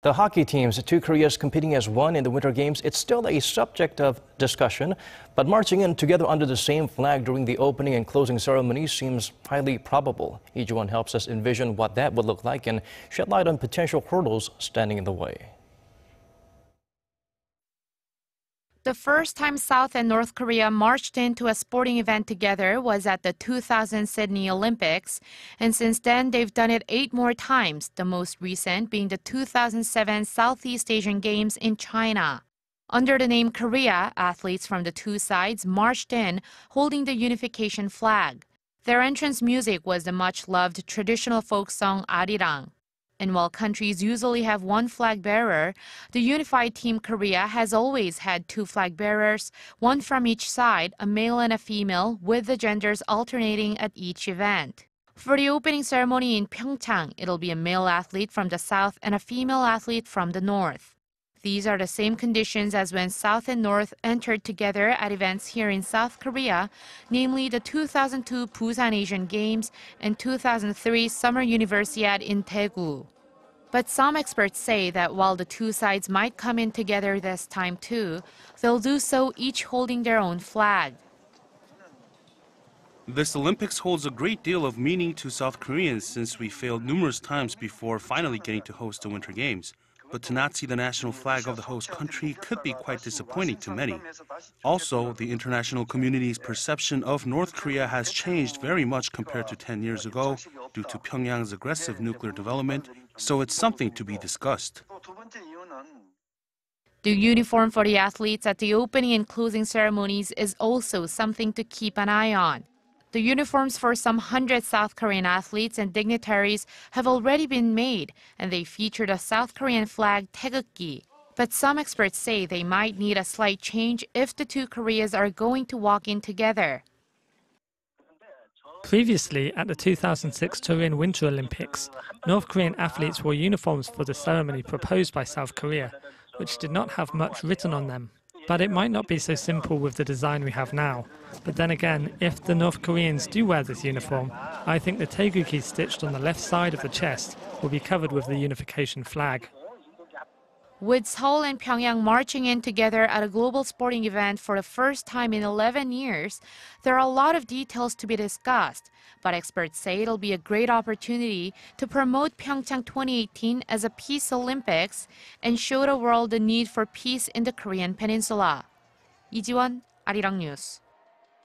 The hockey teams, two Koreas competing as one in the Winter Games, it's still a subject of discussion. But marching in together under the same flag during the opening and closing ceremonies seems highly probable. Lee Ji-won helps us envision what that would look like and shed light on potential hurdles standing in the way. The first time South and North Korea marched into a sporting event together was at the 2000 Sydney Olympics, and since then they've done it 8 more times, the most recent being the 2007 Southeast Asian Games in China. Under the name Korea, athletes from the two sides marched in, holding the unification flag. Their entrance music was the much-loved traditional folk song Arirang. And while countries usually have one flag bearer, the unified Team Korea has always had 2 flag bearers, one from each side, a male and a female, with the genders alternating at each event. For the opening ceremony in Pyeongchang, it'll be a male athlete from the south and a female athlete from the north. These are the same conditions as when South and North entered together at events here in South Korea, namely the 2002 Busan Asian Games and 2003 Summer Universiade in Daegu. But some experts say that while the two sides might come in together this time too, they'll do so each holding their own flag. This Olympics holds a great deal of meaning to South Koreans since we failed numerous times before finally getting to host the Winter Games. But to not see the national flag of the host country could be quite disappointing to many. Also, the international community's perception of North Korea has changed very much compared to 10 years ago due to Pyongyang's aggressive nuclear development, so it's something to be discussed. The uniform for the athletes at the opening and closing ceremonies is also something to keep an eye on. The uniforms for some 100 South Korean athletes and dignitaries have already been made, and they feature the South Korean flag taegukgi. But some experts say they might need a slight change if the two Koreas are going to walk in together. Previously, at the 2006 Turin Winter Olympics, North Korean athletes wore uniforms for the ceremony proposed by South Korea, which did not have much written on them. But it might not be so simple with the design we have now. But then again, if the North Koreans do wear this uniform, I think the taegukgi stitched on the left side of the chest will be covered with the unification flag. With Seoul and Pyongyang marching in together at a global sporting event for the first time in 11 years, there are a lot of details to be discussed. But experts say it'll be a great opportunity to promote Pyeongchang 2018 as a Peace Olympics and show the world the need for peace in the Korean Peninsula. Lee Ji-won, Arirang News.